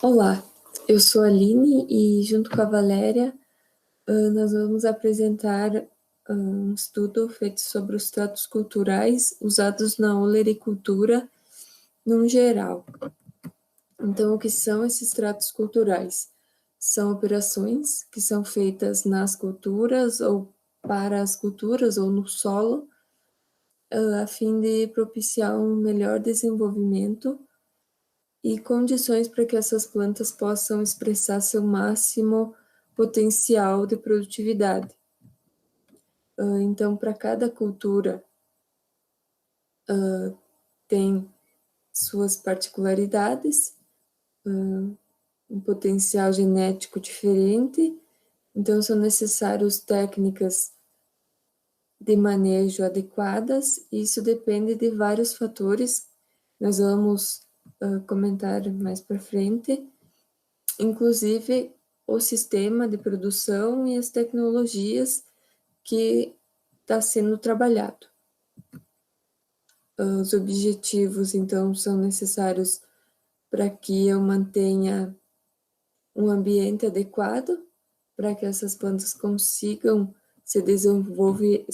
Olá, eu sou a Aline e junto com a Valéria nós vamos apresentar um estudo feito sobre os tratos culturais usados na olericultura no geral. Então, o que são esses tratos culturais? São operações que são feitas nas culturas ou para as culturas ou no solo, a fim de propiciar um melhor desenvolvimento e condições para que essas plantas possam expressar seu máximo potencial de produtividade. Então, para cada cultura tem suas particularidades, um potencial genético diferente, então são necessárias técnicas de manejo adequadas, e isso depende de vários fatores, nós vamos comentar mais para frente, inclusive o sistema de produção e as tecnologias que está sendo trabalhado. Os objetivos, então, são necessários para que eu mantenha um ambiente adequado, para que essas plantas consigam se desenvolver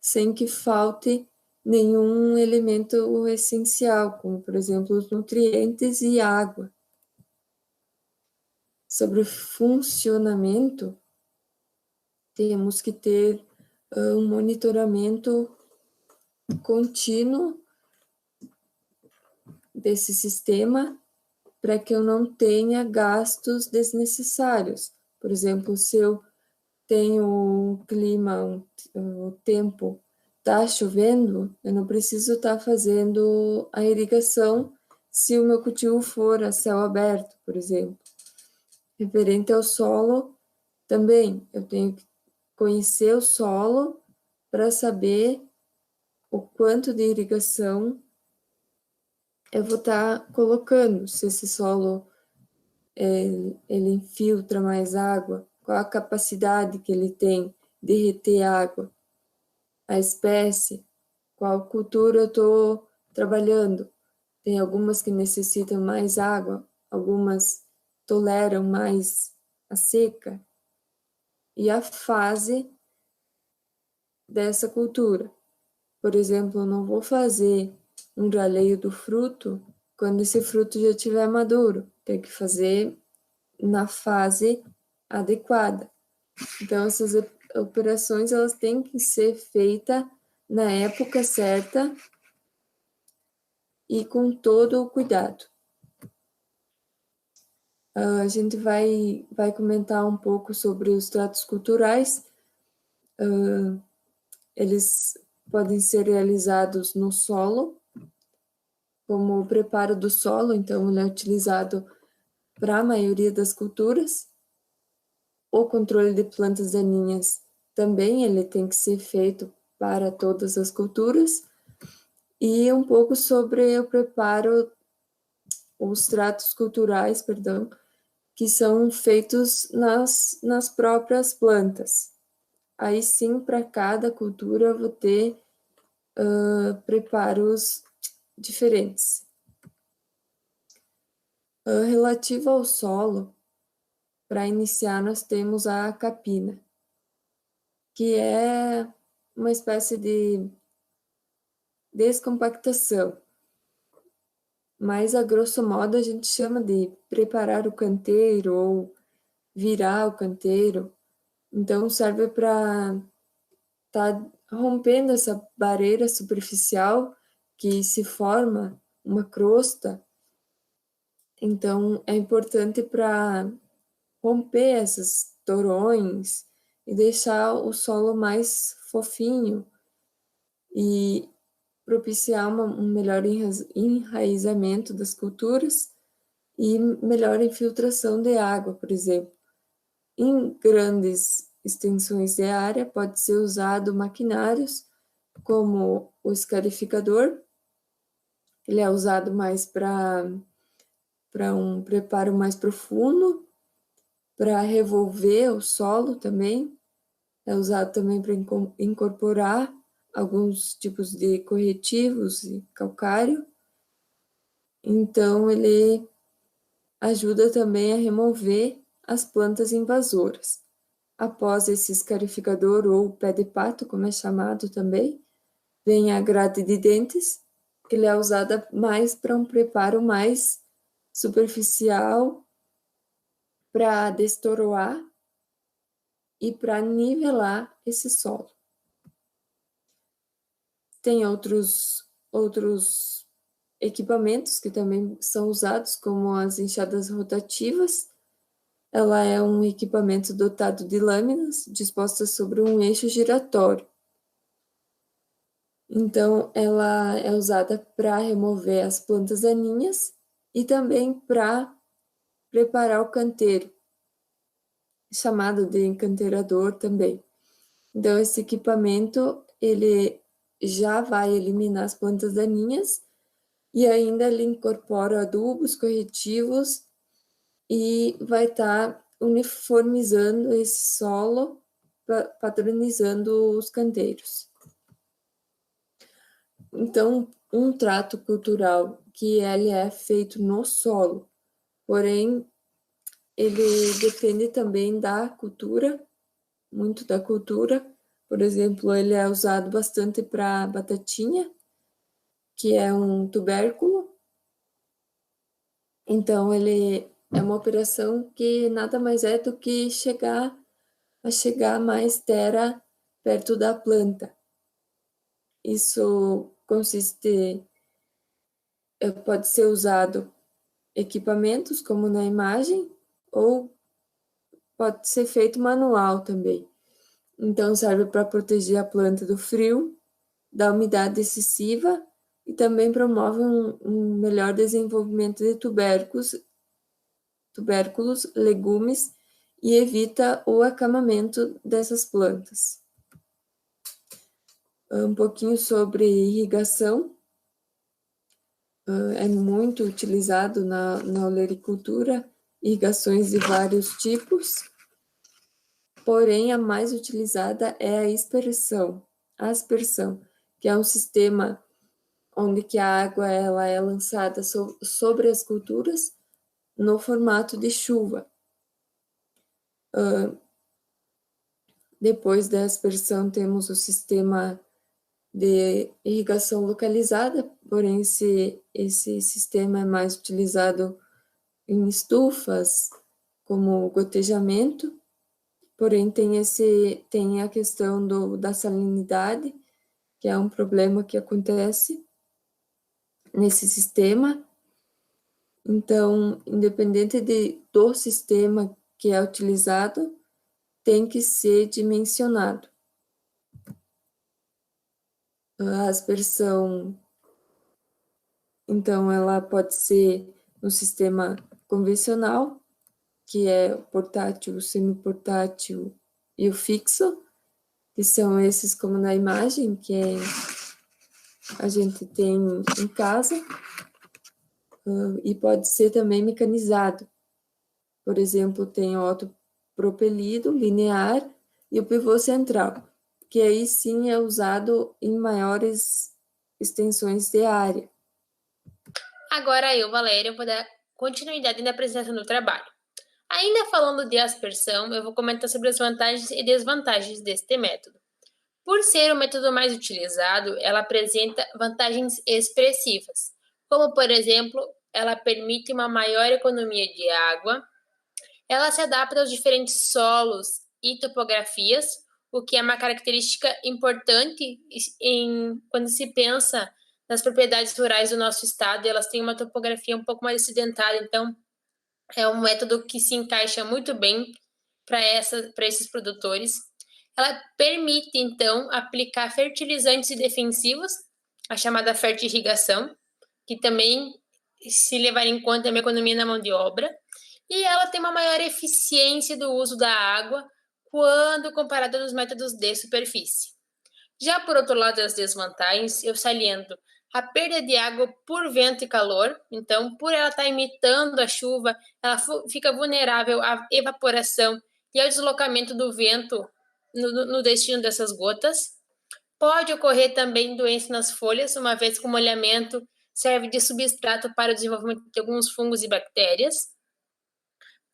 sem que falte nenhum elemento essencial, como, por exemplo, os nutrientes e água. Sobre o funcionamento, temos que ter um monitoramento contínuo desse sistema para que eu não tenha gastos desnecessários. Por exemplo, se eu tenho um clima, o tempo está chovendo, eu não preciso estar fazendo a irrigação se o meu cultivo for a céu aberto, por exemplo. Referente ao solo, também eu tenho que conhecer o solo para saber o quanto de irrigação eu vou estar colocando, se esse solo ele infiltra mais água, qual a capacidade que ele tem de reter água, a espécie, qual cultura eu estou trabalhando. Tem algumas que necessitam mais água, algumas toleram mais a seca, e a fase dessa cultura. Por exemplo, eu não vou fazer um raleio do fruto quando esse fruto já estiver maduro. Tem que fazer na fase adequada. Então, essas operações elas têm que ser feitas na época certa e com todo o cuidado. A gente vai comentar um pouco sobre os tratos culturais. Eles podem ser realizados no solo, como o preparo do solo, então ele é utilizado para a maioria das culturas. O controle de plantas daninhas também ele tem que ser feito para todas as culturas. E um pouco sobre o preparo, os tratos culturais, perdão, que são feitos nas próprias plantas. Aí sim, para cada cultura eu vou ter preparos diferentes. Relativo ao solo, para iniciar nós temos a capina, que é uma espécie de descompactação, mas a grosso modo a gente chama de preparar o canteiro ou virar o canteiro. Então serve para estar rompendo essa barreira superficial que se forma uma crosta. Então é importante para romper esses torões e deixar o solo mais fofinho e propiciar um melhor enraizamento das culturas e melhor infiltração de água, por exemplo. Em grandes extensões de área, pode ser usado maquinários como o escarificador, ele é usado mais para um preparo mais profundo, para revolver o solo também, é usado também para incorporar alguns tipos de corretivos e calcário. Então, ele ajuda também a remover as plantas invasoras. Após esse escarificador ou pé de pato, como é chamado também, vem a grade de dentes, que ele é usada mais para um preparo mais superficial, para destoroar e para nivelar esse solo. Tem outros equipamentos que também são usados, como as enxadas rotativas. Ela é um equipamento dotado de lâminas dispostas sobre um eixo giratório. Então, ela é usada para remover as plantas daninhas e também para preparar o canteiro, chamado de encanteirador também. Então, esse equipamento, ele já vai eliminar as plantas daninhas e ainda ele incorpora adubos, corretivos e vai estar uniformizando esse solo, padronizando os canteiros. Então, um trato cultural que ele é feito no solo, porém, ele depende também da cultura, muito da cultura. Por exemplo, ele é usado bastante para batatinha, que é um tubérculo. Então, ele é uma operação que nada mais é do que chegar mais terra perto da planta. Isso pode ser usado equipamentos, como na imagem, ou pode ser feito manual também. Então, serve para proteger a planta do frio, da umidade excessiva e também promove um melhor desenvolvimento de tubérculos, legumes e evita o acamamento dessas plantas. Um pouquinho sobre irrigação. É muito utilizado na olericultura, irrigações de vários tipos, porém a mais utilizada é a aspersão, que é um sistema onde que a água ela é lançada sobre as culturas no formato de chuva. Depois da aspersão temos o sistema de irrigação localizada, porém esse sistema é mais utilizado em estufas, como gotejamento, porém tem a questão da salinidade, que é um problema que acontece nesse sistema. Então, independente do sistema que é utilizado, tem que ser dimensionado. A aspersão, então, ela pode ser no sistema convencional, que é o portátil, o semiportátil e o fixo, que são esses como na imagem, que a gente tem em casa, e pode ser também mecanizado. Por exemplo, tem o autopropelido, linear e o pivô central, que aí sim é usado em maiores extensões de área. Agora eu, Valéria, vou dar continuidade na apresentação do trabalho. Ainda falando de aspersão, eu vou comentar sobre as vantagens e desvantagens deste método. Por ser o método mais utilizado, ela apresenta vantagens expressivas, como, por exemplo, ela permite uma maior economia de água, ela se adapta aos diferentes solos e topografias, o que é uma característica importante quando se pensa nas propriedades rurais do nosso estado. Elas têm uma topografia um pouco mais acidentada, então é um método que se encaixa muito bem para esses produtores. Ela permite, então, aplicar fertilizantes e defensivos, a chamada fertirrigação, que também se levar em conta uma economia na mão de obra, e ela tem uma maior eficiência do uso da água quando comparada aos métodos de superfície. Já por outro lado das desvantagens, eu saliento a perda de água por vento e calor. Então, por ela estar imitando a chuva, ela fica vulnerável à evaporação e ao deslocamento do vento no destino dessas gotas. Pode ocorrer também doença nas folhas, uma vez que o molhamento serve de substrato para o desenvolvimento de alguns fungos e bactérias.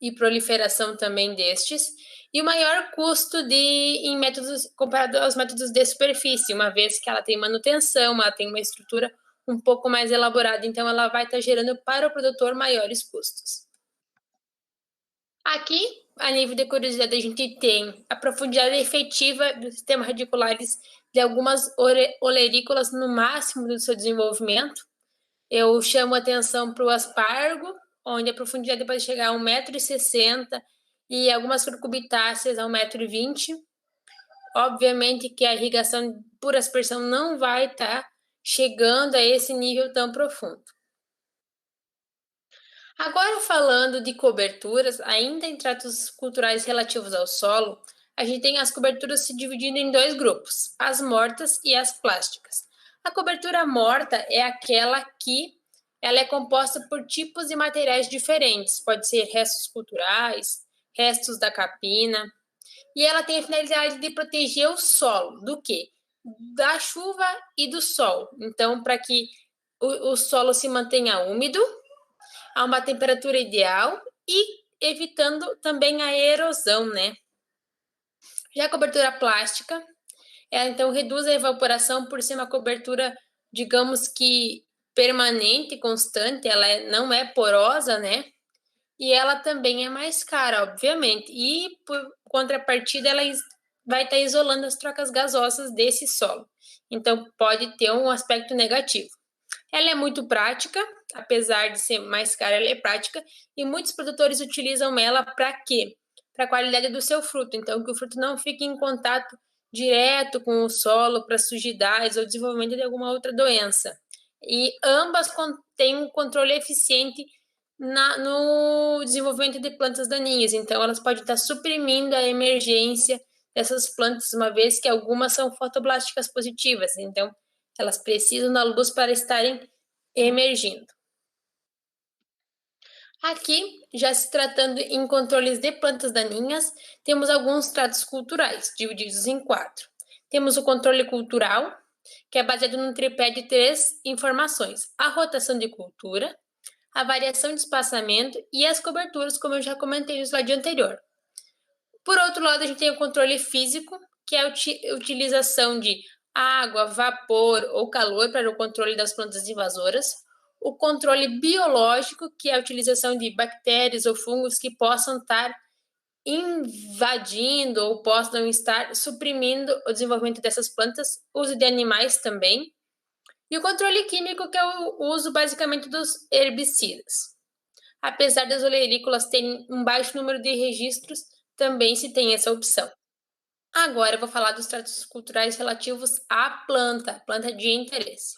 e proliferação também destes, e o maior custo em métodos comparado aos métodos de superfície, uma vez que ela tem manutenção, ela tem uma estrutura um pouco mais elaborada, então ela vai estar gerando para o produtor maiores custos. Aqui, a nível de curiosidade, a gente tem a profundidade efetiva dos sistemas radiculares de algumas olerícolas no máximo do seu desenvolvimento. Eu chamo atenção para o aspargo, onde a profundidade pode chegar a 1,60 m e algumas cucubitáceas a 1,20 m. Obviamente que a irrigação por aspersão não vai estar chegando a esse nível tão profundo. Agora, falando de coberturas, ainda em tratos culturais relativos ao solo, a gente tem as coberturas se dividindo em dois grupos, as mortas e as plásticas. A cobertura morta é aquela que ela é composta por tipos de materiais diferentes, pode ser restos culturais, restos da capina, e ela tem a finalidade de proteger o solo do quê? Da chuva e do sol. Então, para que o solo se mantenha úmido, a uma temperatura ideal e evitando também a erosão, né? Já a cobertura plástica, ela então reduz a evaporação por ser uma cobertura, digamos que permanente, constante, não é porosa, né? E ela também é mais cara, obviamente. E, por contrapartida, ela vai estar isolando as trocas gasosas desse solo. Então, pode ter um aspecto negativo. Ela é muito prática, apesar de ser mais cara, ela é prática, e muitos produtores utilizam ela para quê? Para a qualidade do seu fruto. Então, que o fruto não fique em contato direto com o solo para sujidades ou desenvolvimento de alguma outra doença. E ambas têm um controle eficiente no desenvolvimento de plantas daninhas. Então, elas podem estar suprimindo a emergência dessas plantas, uma vez que algumas são fotoblásticas positivas. Então, elas precisam da luz para estarem emergindo. Aqui, já se tratando em controles de plantas daninhas, temos alguns tratos culturais, divididos em 4. Temos o controle cultural, que é baseado num tripé de 3 informações: a rotação de cultura, a variação de espaçamento e as coberturas, como eu já comentei no slide anterior. Por outro lado, a gente tem o controle físico, que é a utilização de água, vapor ou calor para o controle das plantas invasoras. O controle biológico, que é a utilização de bactérias ou fungos que possam estar invadindo ou possam estar suprimindo o desenvolvimento dessas plantas, uso de animais também. E o controle químico, que é o uso basicamente dos herbicidas. Apesar das olerícolas terem um baixo número de registros, também se tem essa opção. Agora eu vou falar dos tratos culturais relativos à planta de interesse.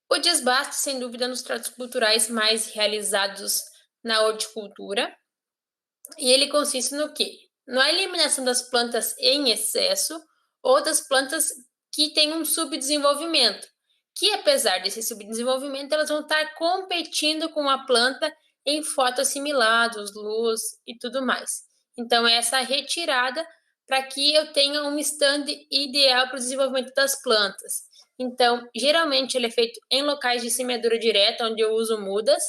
O desbaste, sem dúvida, nos tratos culturais mais realizados na horticultura, e ele consiste no quê? Na eliminação das plantas em excesso ou das plantas que têm um subdesenvolvimento, que apesar desse subdesenvolvimento, elas vão estar competindo com a planta em fotoassimilados, luz e tudo mais. Então, essa retirada para que eu tenha um stand ideal para o desenvolvimento das plantas. Então, geralmente ele é feito em locais de semeadura direta, onde eu uso mudas,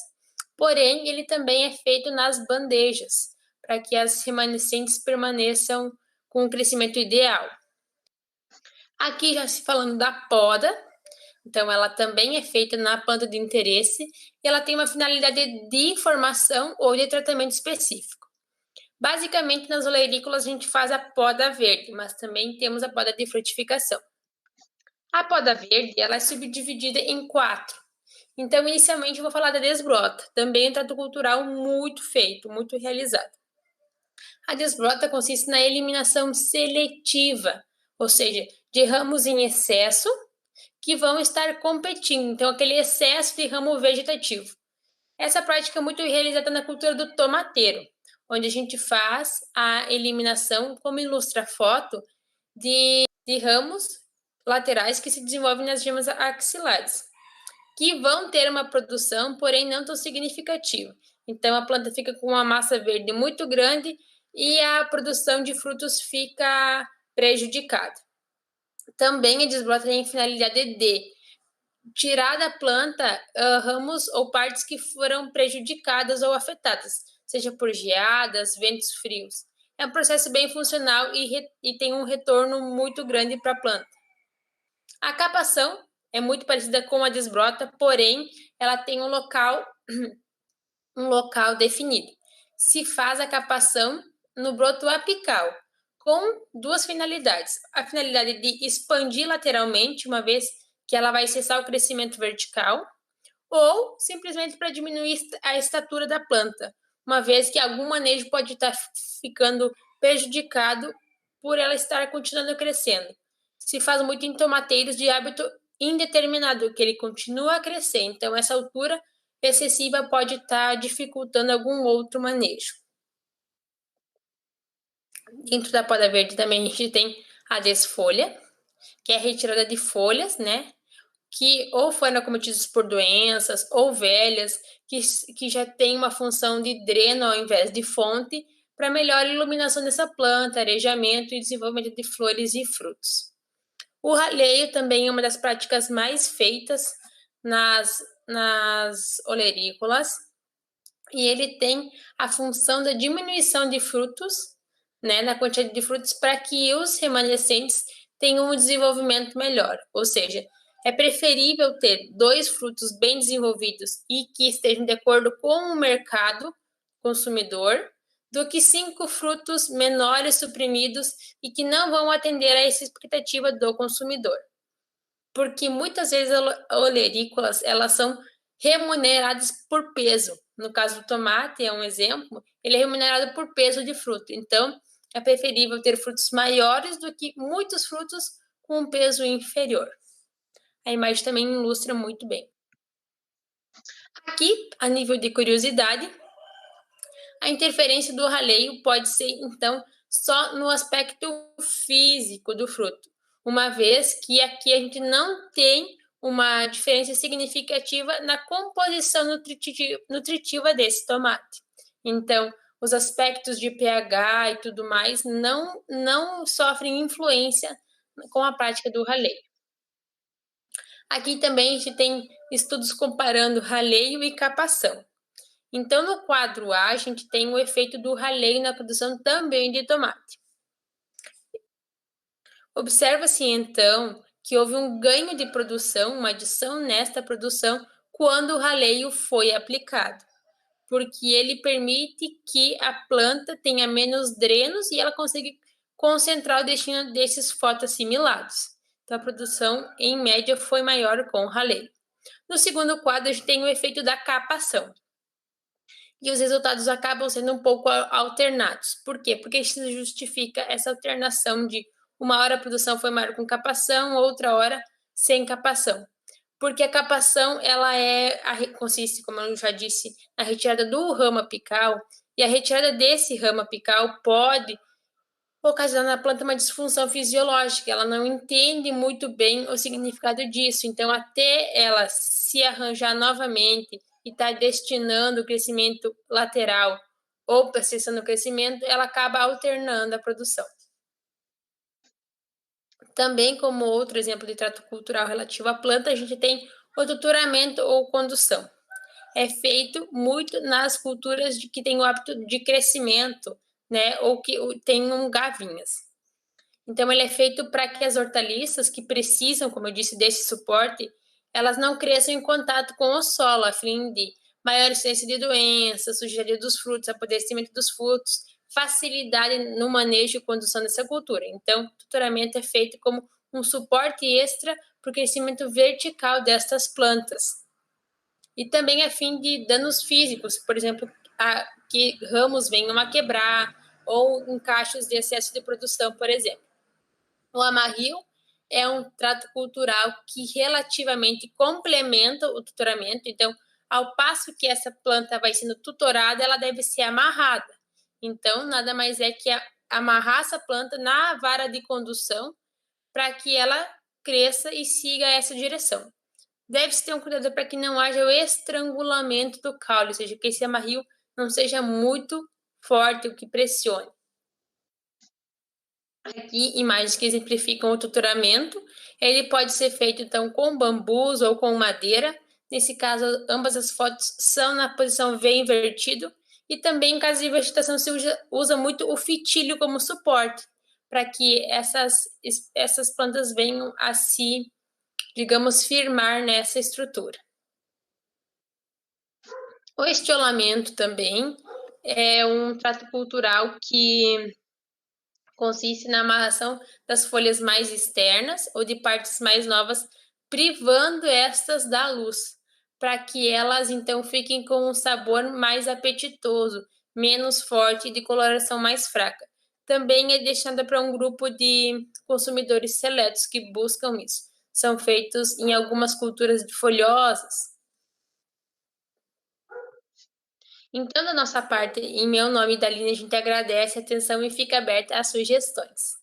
porém, ele também é feito nas bandejas, para que as remanescentes permaneçam com o crescimento ideal. Aqui já se falando da poda, então ela também é feita na planta de interesse e ela tem uma finalidade de informação ou de tratamento específico. Basicamente, nas olerícolas a gente faz a poda verde, mas também temos a poda de frutificação. A poda verde ela é subdividida em 4. Então, inicialmente, eu vou falar da desbrota, também um trato cultural muito feito, muito realizado. A desbrota consiste na eliminação seletiva, ou seja, de ramos em excesso que vão estar competindo, então aquele excesso de ramo vegetativo. Essa prática é muito realizada na cultura do tomateiro, onde a gente faz a eliminação, como ilustra a foto, de ramos laterais que se desenvolvem nas gemas axilares, que vão ter uma produção, porém não tão significativa. Então a planta fica com uma massa verde muito grande e a produção de frutos fica prejudicada. Também a desbrota tem finalidade de tirar da planta ramos ou partes que foram prejudicadas ou afetadas, seja por geadas, ventos frios. É um processo bem funcional e tem um retorno muito grande para a planta. A capação é muito parecida com a desbrota, porém, ela tem um local definido. Se faz a capação no broto apical, com duas finalidades. A finalidade de expandir lateralmente, uma vez que ela vai cessar o crescimento vertical, ou simplesmente para diminuir a estatura da planta, uma vez que algum manejo pode estar ficando prejudicado por ela estar continuando crescendo. Se faz muito em tomateiros de hábito indeterminado, que ele continua a crescer, então essa altura excessiva pode estar dificultando algum outro manejo. Dentro da poda verde também a gente tem a desfolha, que é a retirada de folhas, né? Que ou foram acometidas por doenças ou velhas, que já tem uma função de dreno ao invés de fonte, para melhor iluminação dessa planta, arejamento e desenvolvimento de flores e frutos. O raleio também é uma das práticas mais feitas nas olerícolas, e ele tem a função da diminuição de frutos, né, na quantidade de frutos, para que os remanescentes tenham um desenvolvimento melhor. Ou seja, é preferível ter 2 frutos bem desenvolvidos e que estejam de acordo com o mercado consumidor, do que 5 frutos menores suprimidos e que não vão atender a essa expectativa do consumidor. Porque muitas vezes as olerícolas, elas são remuneradas por peso. No caso do tomate, é um exemplo, ele é remunerado por peso de fruto. Então, é preferível ter frutos maiores do que muitos frutos com um peso inferior. A imagem também ilustra muito bem. Aqui, a nível de curiosidade, a interferência do raleio pode ser, então, só no aspecto físico do fruto, uma vez que aqui a gente não tem uma diferença significativa na composição nutritiva desse tomate. Então, os aspectos de pH e tudo mais não sofrem influência com a prática do raleio. Aqui também a gente tem estudos comparando raleio e capação. Então, no quadro A, a gente tem o efeito do raleio na produção também de tomate. Observa-se, então, que houve um ganho de produção, uma adição nesta produção, quando o raleio foi aplicado, porque ele permite que a planta tenha menos drenos e ela consiga concentrar o destino desses fotoassimilados. Então, a produção, em média, foi maior com o raleio. No segundo quadro, a gente tem o efeito da capação. E os resultados acabam sendo um pouco alternados. Por quê? Porque isso justifica essa alternação de uma hora a produção foi maior com capação, outra hora sem capação. Porque a capação, ela consiste, como eu já disse, na retirada do ramo apical, e a retirada desse ramo apical pode ocasionar na planta uma disfunção fisiológica. Ela não entende muito bem o significado disso. Então, até ela se arranjar novamente e está destinando o crescimento lateral ou cessando o crescimento, ela acaba alternando a produção. Também, como outro exemplo de trato cultural relativo à planta, a gente tem o tutoramento ou condução. É feito muito nas culturas que têm o hábito de crescimento, né, ou que tenham gavinhas. Então, ele é feito para que as hortaliças que precisam, como eu disse, desse suporte, elas não cresçam em contato com o solo, a fim de maior incidência de doenças, sujeira dos frutos, apodrecimento dos frutos, facilidade no manejo e condução dessa cultura. Então, o tutoramento é feito como um suporte extra para o crescimento vertical destas plantas. E também a fim de danos físicos, por exemplo, que ramos venham a quebrar ou em cachos de excesso de produção, por exemplo. O amarrio é um trato cultural que relativamente complementa o tutoramento. Então, ao passo que essa planta vai sendo tutorada, ela deve ser amarrada. Então, nada mais é que amarrar essa planta na vara de condução para que ela cresça e siga essa direção. Deve-se ter um cuidado para que não haja o estrangulamento do caule, ou seja, que esse amarrio não seja muito forte, o que pressione. Aqui, imagens que exemplificam o tutoramento. Ele pode ser feito, então, com bambus ou com madeira. Nesse caso, ambas as fotos são na posição V invertido E também, em caso de vegetação, se usa muito o fitilho como suporte, para que essas plantas venham a se, digamos, firmar nessa estrutura. O estiolamento também é um trato cultural que consiste na amarração das folhas mais externas ou de partes mais novas, privando estas da luz, para que elas então fiquem com um sabor mais apetitoso, menos forte e de coloração mais fraca. Também é deixada para um grupo de consumidores seletos que buscam isso. São feitos em algumas culturas folhosas. Então, da nossa parte, em meu nome e da Aline, a gente agradece a atenção e fica aberta às sugestões.